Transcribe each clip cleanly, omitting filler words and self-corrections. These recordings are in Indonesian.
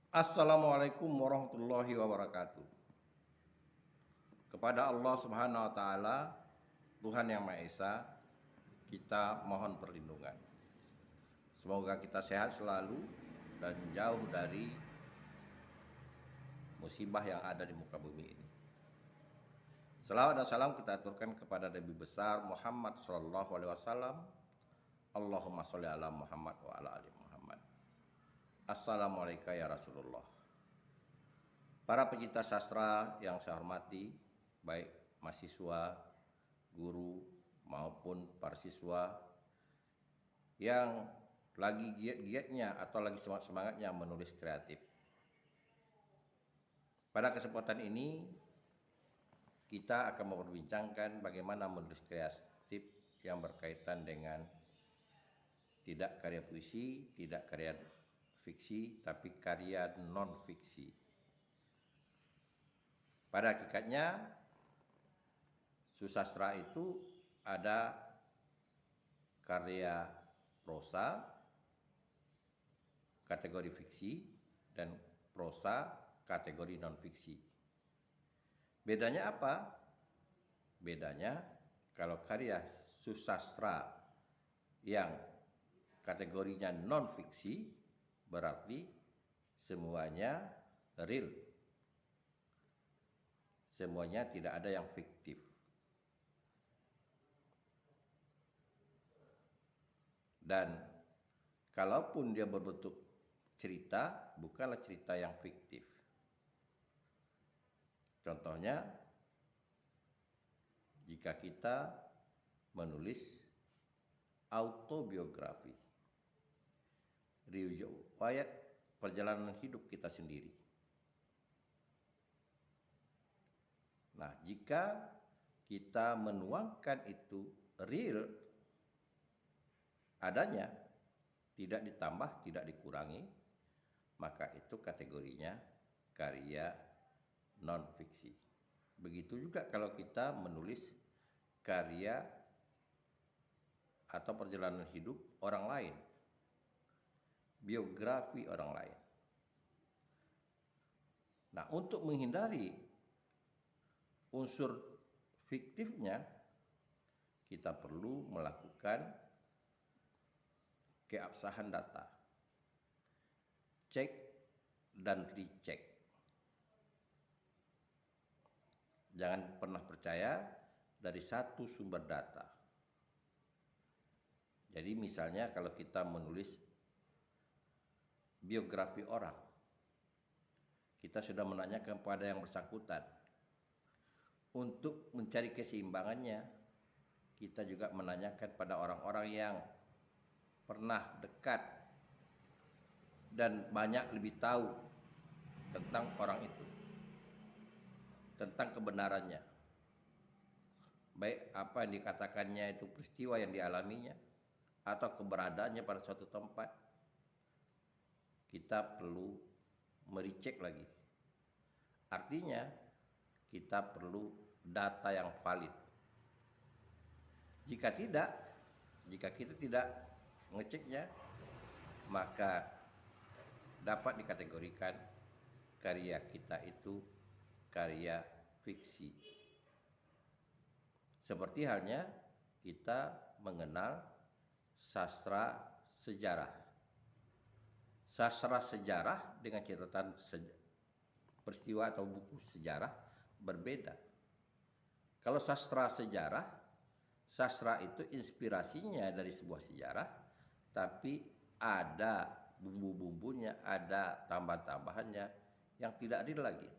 Assalamualaikum warahmatullahi wabarakatuh. Kepada Allah Subhanahu wa taala, Tuhan yang Maha Esa, kita mohon perlindungan. Semoga kita sehat selalu dan jauh dari musibah yang ada di muka bumi ini. Salawat dan salam kita aturkan kepada Nabi besar Muhammad sallallahu alaihi wasallam. Allahumma sholli ala Muhammad wa ala ali Muhammad. Assalamualaikum ya Rasulullah. Para pecinta sastra yang saya hormati, baik mahasiswa, guru, maupun para siswa yang lagi giat-giatnya atau lagi semangat-semangatnya menulis kreatif. Pada kesempatan ini, kita akan memperbincangkan bagaimana menulis kreatif yang berkaitan dengan tidak karya puisi, tidak karya fiksi, tapi karya non-fiksi. Pada hakikatnya, susastra itu ada karya prosa, kategori fiksi, dan prosa, kategori non-fiksi. Bedanya apa? Bedanya kalau karya susastra yang kategorinya non-fiksi berarti semuanya real. Semuanya tidak ada yang fiktif. Dan kalaupun dia berbentuk cerita, bukanlah cerita yang fiktif. Contohnya, jika kita menulis autobiografi, riwayat perjalanan hidup kita sendiri. Nah, jika kita menuangkan itu real adanya, tidak ditambah, tidak dikurangi, maka itu kategorinya karya non-fiksi. Begitu juga kalau kita menulis karya atau perjalanan hidup orang lain, biografi orang lain. Nah, untuk menghindari unsur fiktifnya, kita perlu melakukan keabsahan data, cek dan recheck. Jangan pernah percaya dari satu sumber data. Jadi misalnya kalau kita menulis biografi orang, kita sudah menanyakan kepada yang bersangkutan. Untuk mencari keseimbangannya, kita juga menanyakan pada orang-orang yang pernah dekat dan banyak lebih tahu tentang orang itu, tentang kebenarannya, baik apa yang dikatakannya itu peristiwa yang dialaminya atau keberadaannya pada suatu tempat. Kita perlu mericek lagi. Artinya kita perlu data yang valid. Jika kita tidak mengeceknya, maka dapat dikategorikan karya kita itu karya fiksi. Seperti halnya kita mengenal sastra sejarah. Sastra sejarah dengan catatan peristiwa atau buku sejarah berbeda. Kalau sastra sejarah, sastra itu inspirasinya dari sebuah sejarah, tapi ada bumbu-bumbunya, ada tambahan-tambahannya yang tidak adil lagi.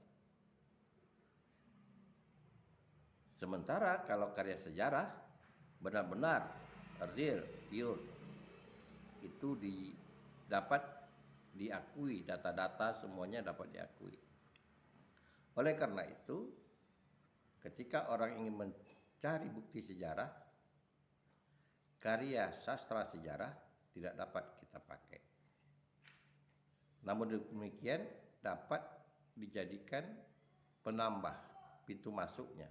Sementara kalau karya sejarah benar-benar real, pure, itu dapat diakui, data-data semuanya dapat diakui. Oleh karena itu, ketika orang ingin mencari bukti sejarah, karya sastra sejarah tidak dapat kita pakai. Namun demikian dapat dijadikan penambah pintu masuknya.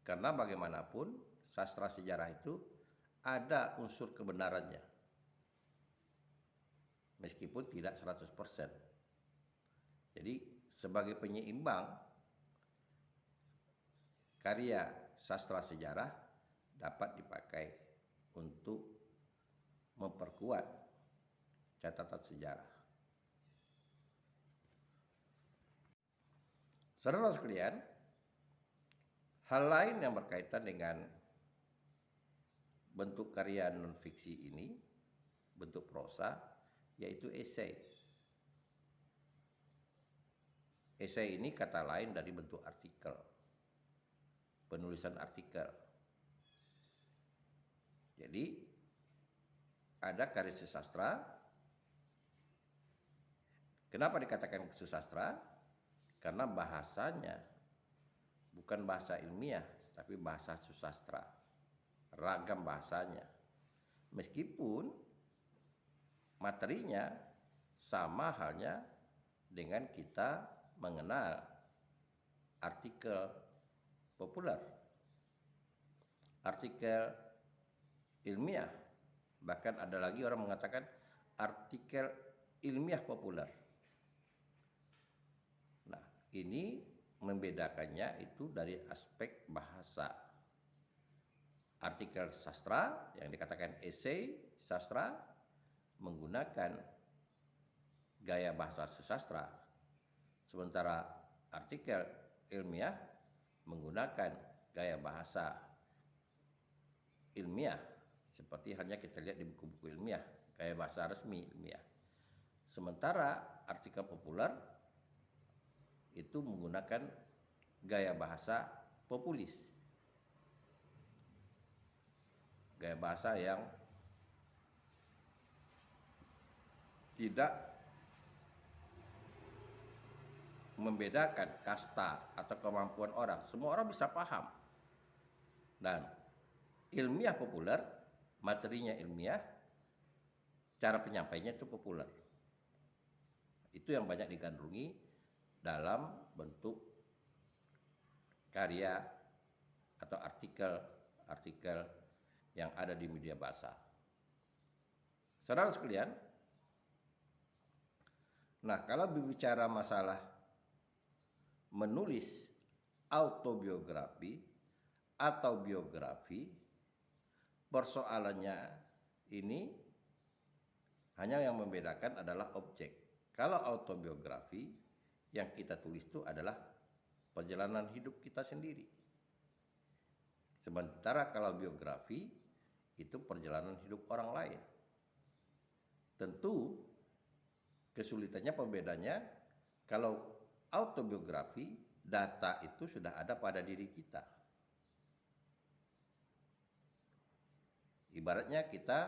Karena bagaimanapun sastra sejarah itu ada unsur kebenarannya. Meskipun tidak 100%. Jadi sebagai penyeimbang, karya sastra sejarah dapat dipakai untuk memperkuat catatan sejarah. Saudara sekalian, hal lain yang berkaitan dengan bentuk karya non-fiksi ini, bentuk prosa, yaitu esai. Esai ini kata lain dari bentuk artikel, penulisan artikel. Jadi ada karya sastra. Kenapa dikatakan sastra? Karena bahasanya bukan bahasa ilmiah, tapi bahasa susastra, ragam bahasanya. Meskipun materinya sama halnya dengan kita mengenal artikel populer, artikel ilmiah, bahkan ada lagi orang mengatakan artikel ilmiah populer. Nah, ini membedakannya itu dari aspek bahasa. Artikel sastra yang dikatakan esai sastra menggunakan gaya bahasa sastra, sementara artikel ilmiah menggunakan gaya bahasa ilmiah, seperti halnya kita lihat di buku-buku ilmiah, gaya bahasa resmi ilmiah. Sementara artikel populer itu menggunakan gaya bahasa populis, gaya bahasa yang tidak membedakan kasta atau kemampuan orang. Semua orang bisa paham. Dan ilmiah populer, materinya ilmiah, cara penyampaiannya itu populer. Itu yang banyak digandrungi dalam bentuk karya atau artikel yang ada di media bahasa. Saudara sekalian, nah kalau berbicara masalah menulis autobiografi atau biografi, persoalannya ini hanya yang membedakan adalah objek. Kalau autobiografi, yang kita tulis itu adalah perjalanan hidup kita sendiri. Sementara kalau biografi, itu perjalanan hidup orang lain. Tentu kesulitannya, pembedanya, kalau autobiografi, data itu sudah ada pada diri kita. Ibaratnya kita,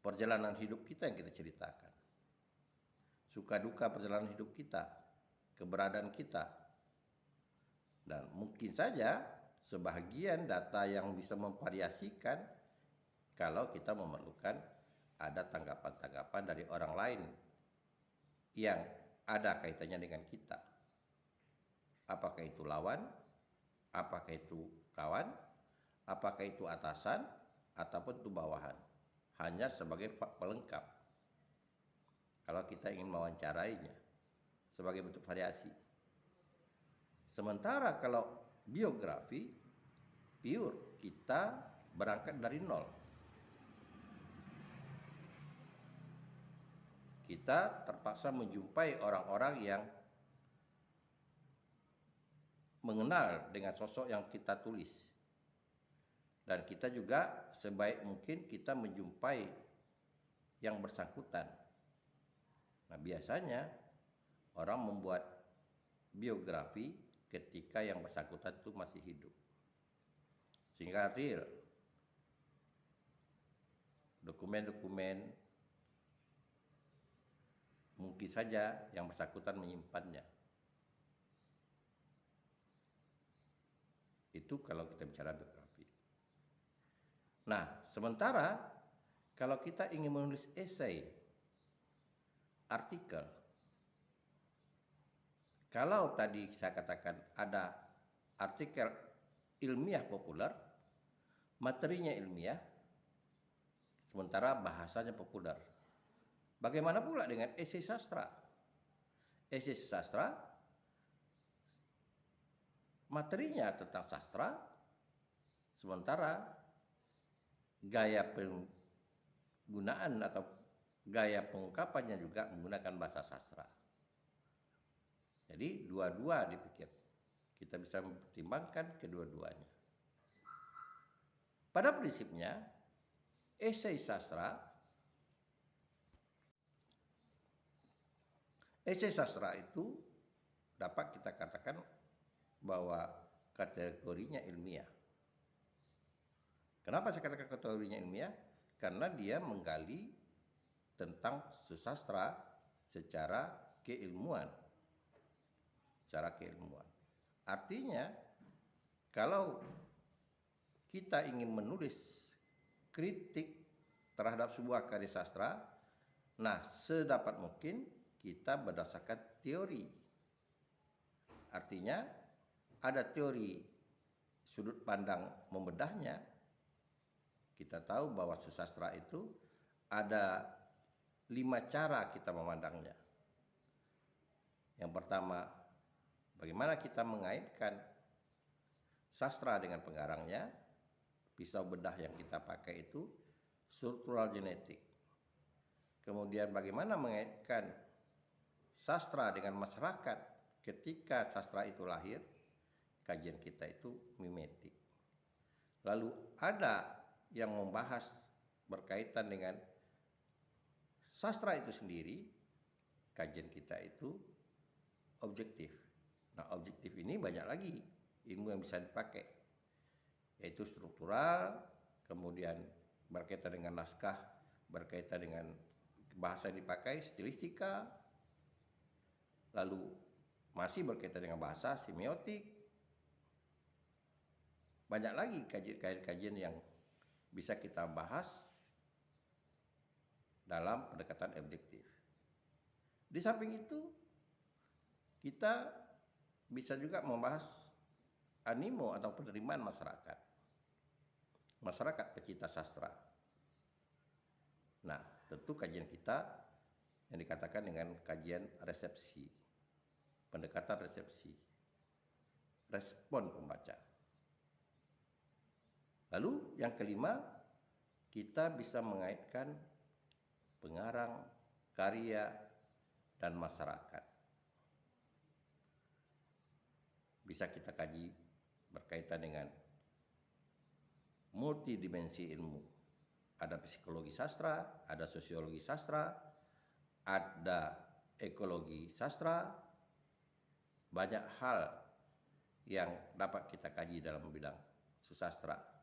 perjalanan hidup kita yang kita ceritakan. Suka duka perjalanan hidup kita, keberadaan kita. Dan mungkin saja sebahagian data yang bisa memvariasikan kalau kita memerlukan ada tanggapan-tanggapan dari orang lain yang ada kaitannya dengan kita. Apakah itu lawan, apakah itu kawan, apakah itu atasan, ataupun itu bawahan. Hanya sebagai pelengkap. Kalau kita ingin mewawancarainya, sebagai bentuk variasi. Sementara kalau biografi, pure, kita berangkat dari nol. Kita terpaksa menjumpai orang-orang yang mengenal dengan sosok yang kita tulis. Dan kita juga sebaik mungkin kita menjumpai yang bersangkutan. Nah, biasanya orang membuat biografi ketika yang bersangkutan itu masih hidup. Sehingga real. Dokumen-dokumen mungkin saja yang bersangkutan menyimpannya. Itu kalau kita bicara biografi. Nah, sementara kalau kita ingin menulis esai, artikel, kalau tadi saya katakan ada artikel ilmiah populer, materinya ilmiah, sementara bahasanya populer. Bagaimana pula dengan esai sastra? Esai sastra materinya tentang sastra, sementara gaya penggunaan atau gaya pengungkapannya juga menggunakan bahasa sastra. Jadi dua-dua dipikir. Kita bisa mempertimbangkan kedua-duanya. Pada prinsipnya, esai sastra itu dapat kita katakan bahwa kategorinya ilmiah. Kenapa saya katakan kategorinya ilmiah? Karena dia menggali tentang susastra secara keilmuan. Artinya, kalau kita ingin menulis kritik terhadap sebuah karya sastra, nah sedapat mungkin kita berdasarkan teori. Artinya, ada teori sudut pandang membedahnya. Kita tahu bahwa susastra itu ada 5 cara kita memandangnya. Yang pertama, bagaimana kita mengaitkan sastra dengan pengarangnya. Pisau bedah yang kita pakai itu struktural genetik. Kemudian bagaimana mengaitkan sastra dengan masyarakat ketika sastra itu lahir. Kajian kita itu mimetik. Lalu ada yang membahas berkaitan dengan sastra itu sendiri. Kajian kita itu objektif. Nah, objektif ini banyak lagi ilmu yang bisa dipakai, yaitu struktural, kemudian berkaitan dengan naskah, berkaitan dengan bahasa yang dipakai, stilistika, lalu masih berkaitan dengan bahasa, semiotik. Banyak lagi kajian-kajian yang bisa kita bahas dalam pendekatan objektif. Di samping itu, kita bisa juga membahas animo atau penerimaan masyarakat pecinta sastra. Nah, tentu kajian kita yang dikatakan dengan kajian resepsi, pendekatan resepsi, respon pembaca. Lalu yang kelima, kita bisa mengaitkan pengarang, karya, dan masyarakat. Bisa kita kaji berkaitan dengan multidimensi ilmu. Ada psikologi sastra, ada sosiologi sastra, ada ekologi sastra. Banyak hal yang dapat kita kaji dalam bidang susastra.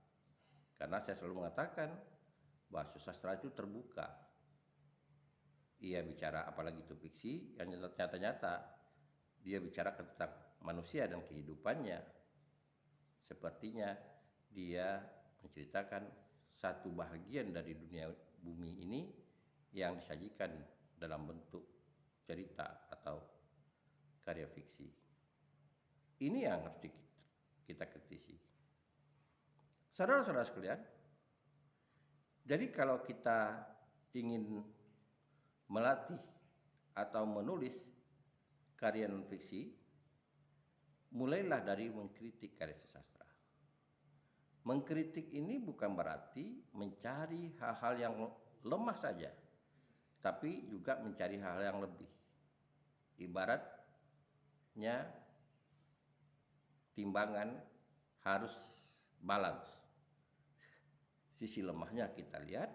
Karena saya selalu mengatakan bahwa susastra itu terbuka. Ia bicara, apalagi itu fiksi, yang nyata-nyata dia bicara tentang manusia dan kehidupannya. Sepertinya dia menceritakan satu bahagian dari dunia bumi ini yang disajikan dalam bentuk cerita atau karya fiksi. Ini yang harus kita kritisi. Saudara-saudara sekalian, jadi kalau kita ingin melatih atau menulis karya non-fiksi, mulailah dari mengkritik karya sastra. Mengkritik ini bukan berarti mencari hal-hal yang lemah saja, tapi juga mencari hal yang lebih. Ibaratnya timbangan harus balance. Sisi lemahnya kita lihat,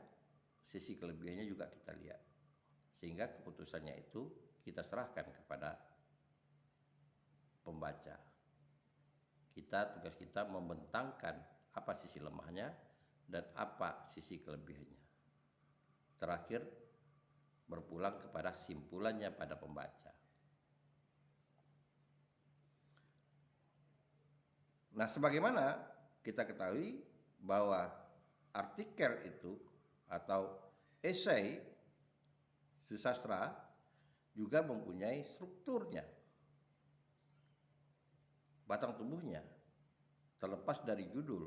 sisi kelebihannya juga kita lihat. Sehingga keputusannya itu kita serahkan kepada pembaca. Tugas kita membentangkan apa sisi lemahnya dan apa sisi kelebihannya. Terakhir, berpulang kepada simpulannya pada pembaca. Nah, sebagaimana kita ketahui bahwa artikel itu atau esai susastra juga mempunyai strukturnya, batang tubuhnya, terlepas dari judul,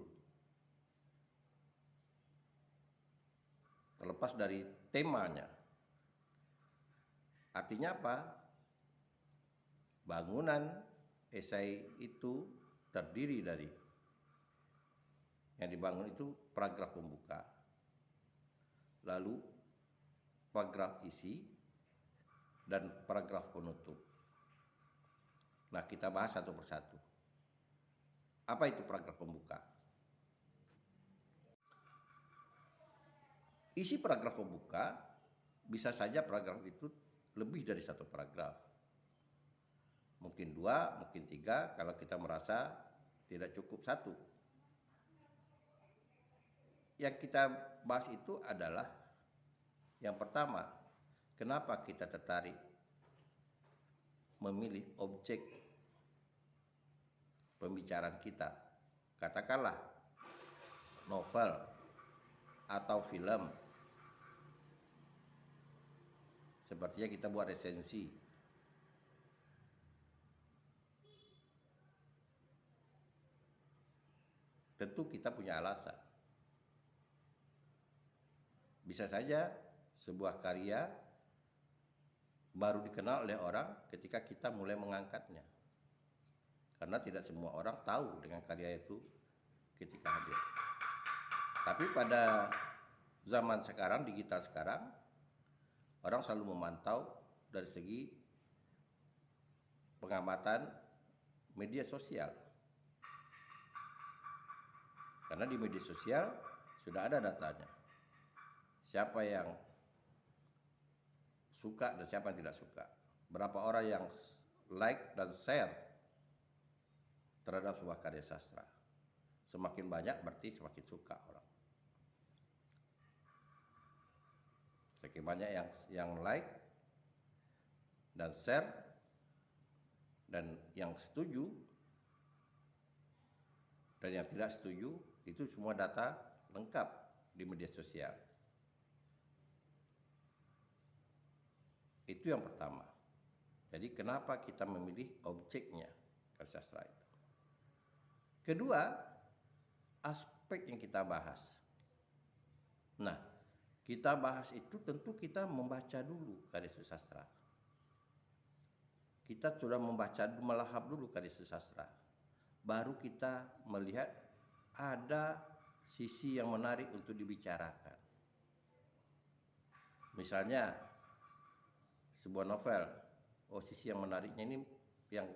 terlepas dari temanya. Artinya apa? Bangunan esai itu terdiri dari yang dibangun itu paragraf pembuka, lalu paragraf isi, dan paragraf penutup. Nah, kita bahas satu persatu. Apa itu paragraf pembuka? Isi paragraf pembuka bisa saja paragraf itu lebih dari satu paragraf. Mungkin 2, mungkin 3 kalau kita merasa tidak cukup satu. Yang kita bahas itu adalah yang pertama, kenapa kita tertarik memilih objek pembicaraan kita. Katakanlah novel atau film. Sepertinya kita buat resensi. Tentu kita punya alasan. Bisa saja sebuah karya baru dikenal oleh orang ketika kita mulai mengangkatnya. Karena tidak semua orang tahu dengan karya itu ketika hadir. Tapi pada zaman sekarang, digital sekarang, orang selalu memantau dari segi pengamatan media sosial. Karena di media sosial sudah ada datanya. Siapa yang suka dan siapa yang tidak suka. Berapa orang yang like dan share terhadap sebuah karya sastra. Semakin banyak berarti semakin suka orang. Semakin banyak yang like dan share dan yang setuju dan yang tidak setuju, itu semua data lengkap di media sosial. Itu yang pertama. Jadi kenapa kita memilih objeknya karya sastra itu. Kedua, aspek yang kita bahas. Nah, kita bahas itu tentu kita membaca dulu karya sastra. Kita sudah membaca, melahap dulu karya sastra. Baru kita melihat ada sisi yang menarik untuk dibicarakan. Misalnya sebuah novel, sisi yang menariknya ini yang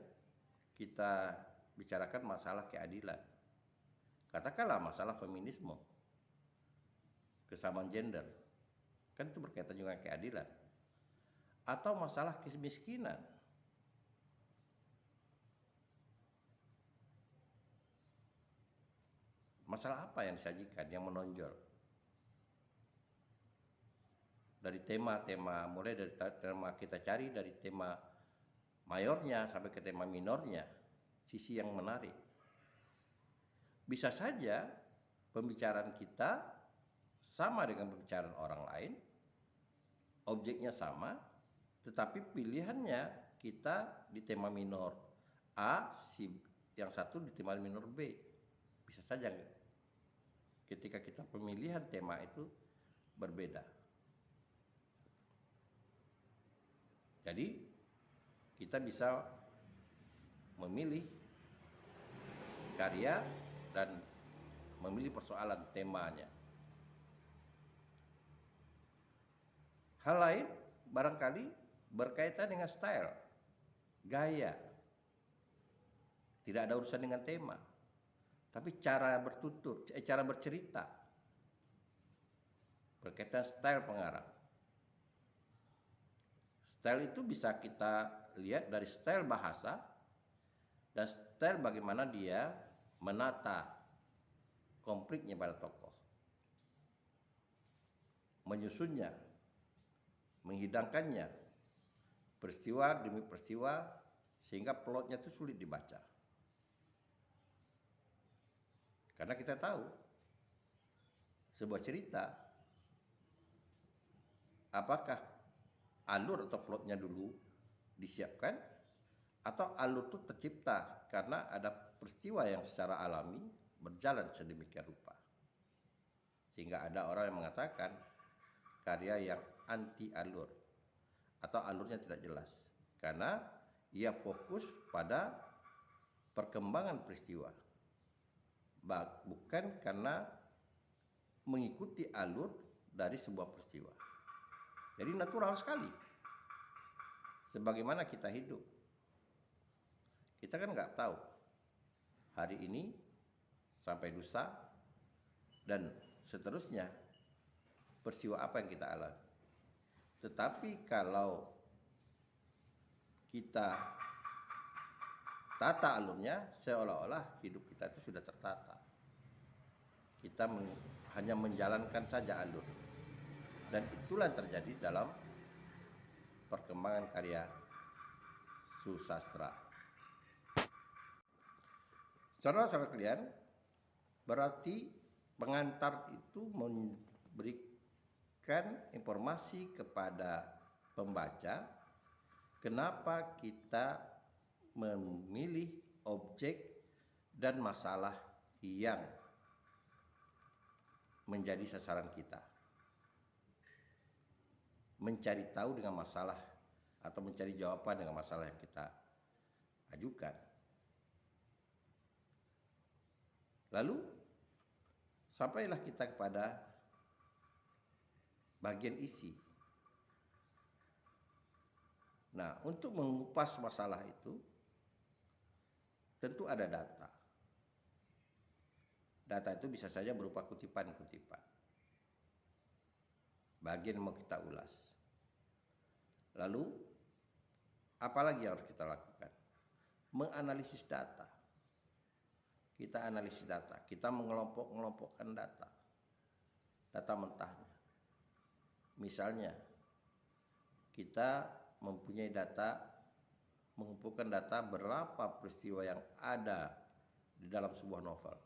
kita bicarakan masalah keadilan. Katakanlah masalah feminisme, kesamaan gender, kan itu berkaitan juga dengan keadilan. Atau masalah kemiskinan. Masalah apa yang disajikan, yang menonjol? Dari tema-tema, mulai dari tema kita cari dari tema mayornya sampai ke tema minornya, sisi yang menarik. Bisa saja pembicaraan kita sama dengan pembicaraan orang lain, objeknya sama, tetapi pilihannya kita di tema minor A, yang satu di tema minor B. Bisa saja ketika kita pemilihan tema itu berbeda. Jadi kita bisa memilih karya dan memilih persoalan temanya. Hal lain barangkali berkaitan dengan style, gaya. Tidak ada urusan dengan tema, tapi cara bertutur, cara bercerita. Berkaitan style pengarang. Style itu bisa kita lihat dari style bahasa dan style bagaimana dia menata konfliknya pada tokoh, menyusunnya, menghidangkannya, peristiwa demi peristiwa, sehingga plotnya itu sulit dibaca. Karena kita tahu sebuah cerita, apakah alur atau plotnya dulu disiapkan, atau alur itu tercipta karena ada peristiwa yang secara alami berjalan sedemikian rupa. Sehingga ada orang yang mengatakan karya yang anti alur atau alurnya tidak jelas. Karena ia fokus pada perkembangan peristiwa, bukan karena mengikuti alur dari sebuah peristiwa. Jadi natural sekali. Sebagaimana kita hidup, kita kan nggak tahu hari ini sampai lusa dan seterusnya peristiwa apa yang kita alami. Tetapi kalau kita tata alurnya, seolah-olah hidup kita itu sudah tertata. Kita hanya menjalankan saja alur. Dan itulah yang terjadi dalam perkembangan karya susastra. Saudara-saudara kalian, berarti pengantar itu memberikan informasi kepada pembaca kenapa kita memilih objek dan masalah yang menjadi sasaran kita. Mencari tahu dengan masalah atau mencari jawaban dengan masalah yang kita ajukan. Lalu sampailah kita kepada bagian isi. Nah, untuk mengupas masalah itu tentu ada data. Data itu bisa saja berupa kutipan-kutipan. Bagian mau kita ulas. Lalu, apalagi yang harus kita lakukan? Menganalisis data. Kita analisis data, kita mengelompokkan data. Data mentahnya. Misalnya, kita mempunyai data, mengumpulkan data berapa peristiwa yang ada di dalam sebuah novel.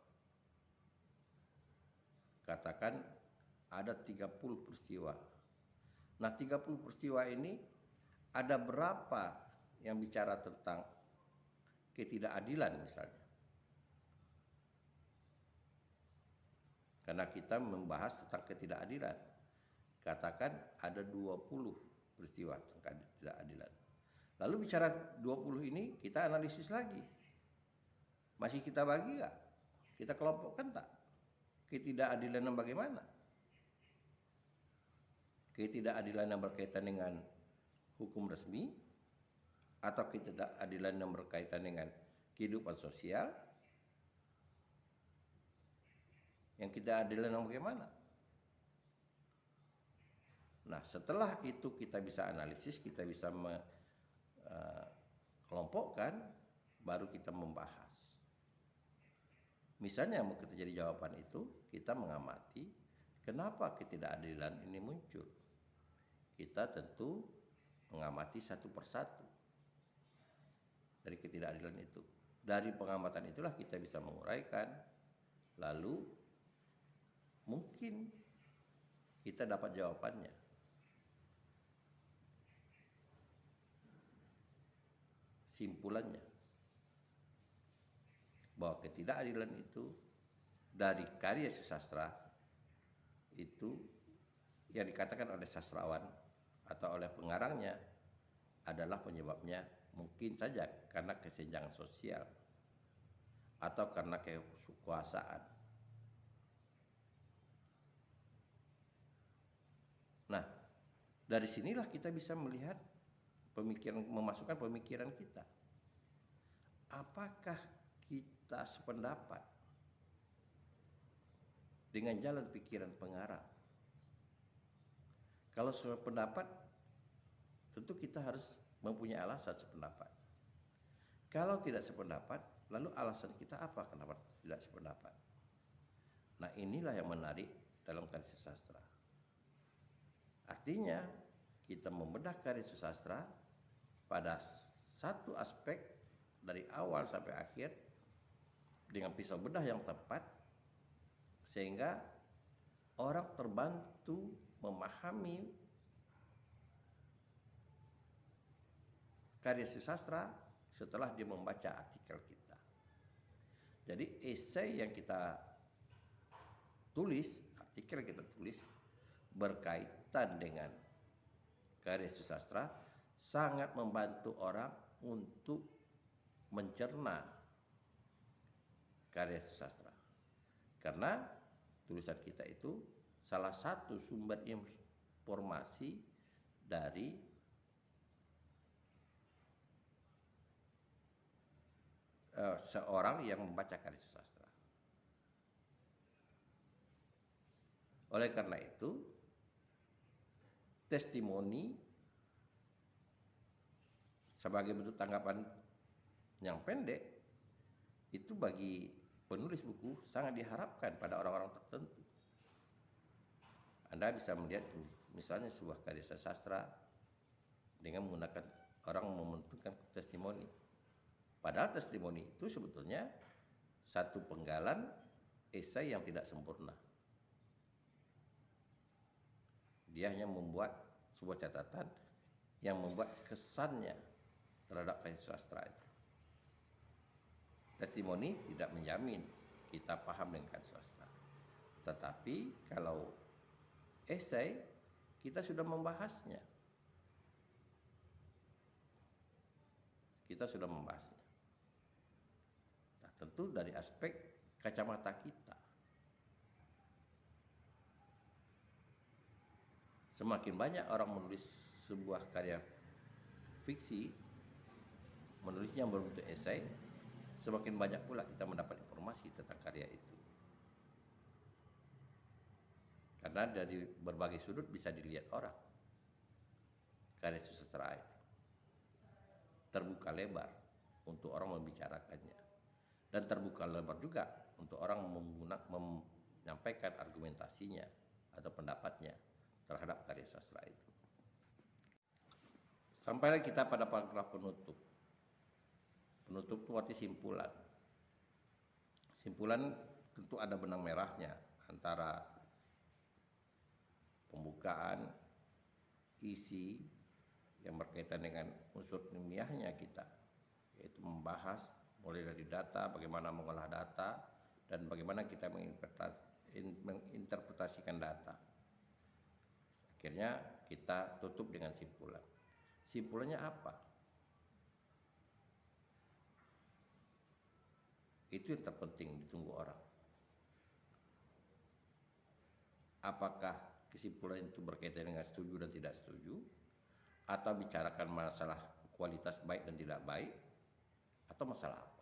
Katakan ada 30 peristiwa. Nah, 30 peristiwa ini ada berapa yang bicara tentang ketidakadilan misalnya. Karena kita membahas tentang ketidakadilan. Katakan ada 20 peristiwa tentang ketidakadilan. Lalu bicara 20 ini kita analisis lagi. Masih kita bagi enggak? Kita kelompokkan tak? Ketidakadilan yang bagaimana? Ketidakadilan yang berkaitan dengan hukum resmi atau ketidakadilan yang berkaitan dengan kehidupan sosial? Yang ketidakadilan yang bagaimana? Nah, setelah itu kita bisa analisis, kita bisa kelompokkan, baru kita membahas. Misalnya mau kita jadi jawaban itu, kita mengamati kenapa ketidakadilan ini muncul. Kita tentu mengamati satu persatu dari ketidakadilan itu. Dari pengamatan itulah kita bisa menguraikan, lalu mungkin kita dapat jawabannya. Simpulannya bahwa ketidakadilan itu dari karya sastra itu yang dikatakan oleh sastrawan atau oleh pengarangnya adalah penyebabnya mungkin saja karena kesenjangan sosial atau karena kekuasaan. Nah, dari sinilah kita bisa melihat pemikiran, memasukkan pemikiran kita. Apakah kita sependapat dengan jalan pikiran pengarang? Kalau sependapat, tentu kita harus mempunyai alasan sependapat. Kalau tidak sependapat, lalu alasan kita apa kenapa tidak sependapat? Nah, inilah yang menarik dalam karya sastra. Artinya, kita membedah karya sastra pada satu aspek dari awal sampai akhir dengan pisau bedah yang tepat, sehingga orang terbantu memahami karya sastra setelah dia membaca artikel kita. Jadi esai yang kita tulis, artikel yang kita tulis berkaitan dengan karya sastra sangat membantu orang untuk mencerna karya sastra. Karena tulisan kita itu salah satu sumber informasi dari seorang yang membaca karya sastra. Oleh karena itu, testimoni sebagai bentuk tanggapan yang pendek itu bagi penulis buku sangat diharapkan pada orang-orang tertentu. Anda bisa melihat misalnya sebuah karya sastra dengan menggunakan orang membentukkan testimoni. Padahal testimoni itu sebetulnya satu penggalan esai yang tidak sempurna. Dia hanya membuat sebuah catatan yang membuat kesannya terhadap karya sastra itu. Testimoni tidak menjamin kita paham dengan karya sastra. Tetapi kalau esai kita sudah membahasnya. Kita sudah membahasnya. Nah, tentu dari aspek kacamata kita. Semakin banyak orang menulis sebuah karya fiksi, menulisnya berbentuk esai, semakin banyak pula kita mendapat informasi tentang karya itu. Karena dari berbagai sudut bisa dilihat orang. Karya sastra itu terbuka lebar untuk orang membicarakannya. Dan terbuka lebar juga untuk orang menyampaikan argumentasinya atau pendapatnya terhadap karya sastra itu. Sampailah kita pada paragraf penutup. Penutup itu arti simpulan. Simpulan tentu ada benang merahnya antara pembukaan, isi yang berkaitan dengan unsur ilmiahnya kita, yaitu membahas mulai dari data, bagaimana mengolah data, dan bagaimana kita menginterpretasikan data. Akhirnya kita tutup dengan simpulan. Simpulannya apa? Itu yang terpenting ditunggu orang. Apakah kesimpulan itu berkaitan dengan setuju dan tidak setuju? Atau bicarakan masalah kualitas baik dan tidak baik? Atau masalah apa?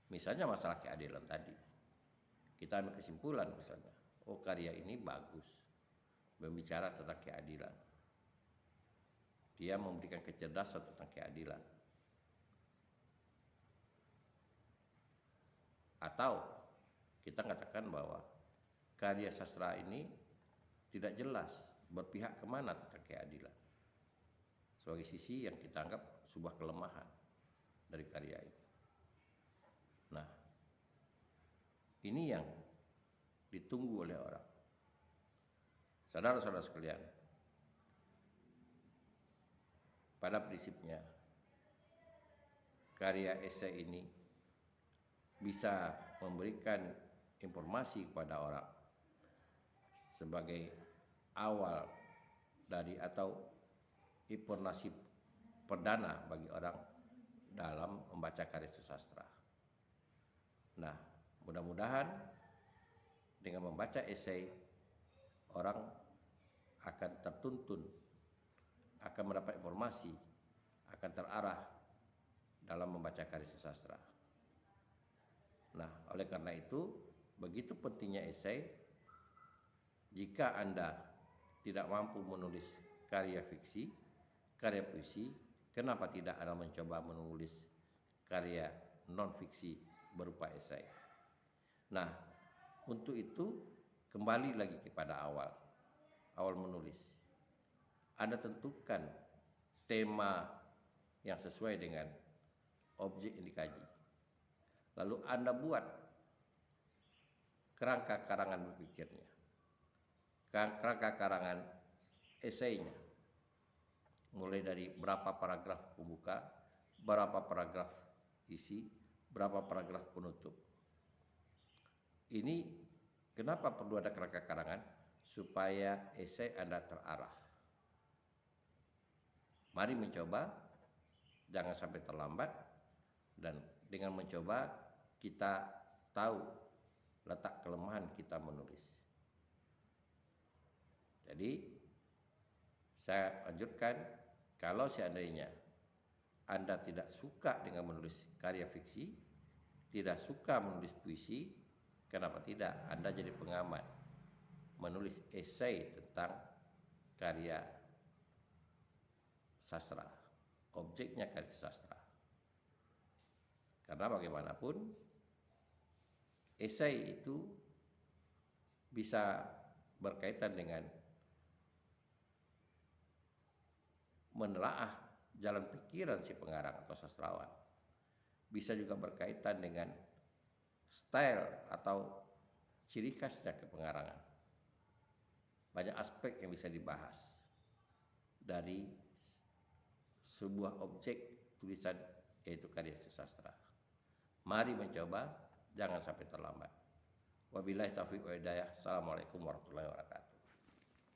Misalnya masalah keadilan tadi. Kita ambil kesimpulan misalnya, oh karya ini bagus, berbicara tentang keadilan. Dia memberikan kecerdasan tentang keadilan. Atau kita katakan bahwa karya sastra ini tidak jelas berpihak kemana tentang keadilan. Sebagai sisi yang kita anggap sebuah kelemahan dari karya ini. Nah, ini yang ditunggu oleh orang. Saudara-saudara sekalian, pada prinsipnya karya esai ini bisa memberikan informasi kepada orang sebagai awal dari atau informasi perdana bagi orang dalam membaca karya sastra. Nah, mudah-mudahan dengan membaca esai orang akan tertuntun, akan mendapat informasi, akan terarah dalam membaca karya sastra. Nah, oleh karena itu begitu pentingnya esai. Jika Anda tidak mampu menulis karya fiksi, karya puisi, kenapa tidak Anda mencoba menulis karya non-fiksi berupa esai? Nah, untuk itu kembali lagi kepada awal menulis. Anda tentukan tema yang sesuai dengan objek yang dikaji. Lalu Anda buat kerangka karangan berpikirnya, kerangka karangan esainya, mulai dari berapa paragraf pembuka, berapa paragraf isi, berapa paragraf penutup. Ini kenapa perlu ada kerangka karangan? Supaya esai Anda terarah. Mari mencoba, jangan sampai terlambat, dan dengan mencoba kita tahu letak kelemahan kita menulis. Jadi saya anjurkan, kalau seandainya Anda tidak suka dengan menulis karya fiksi, tidak suka menulis puisi, kenapa tidak Anda jadi pengamat, menulis esai tentang karya sastra, objeknya karya sastra. Karena bagaimanapun esai itu bisa berkaitan dengan menelaah jalan pikiran si pengarang atau sastrawan. Bisa juga berkaitan dengan style atau ciri khasnya kepengarangan. Banyak aspek yang bisa dibahas dari sebuah objek tulisan, yaitu karya sastra. Mari mencoba, jangan sampai terlambat. Wabillahi taufiq wa hidayah. Assalamualaikum warahmatullahi wabarakatuh.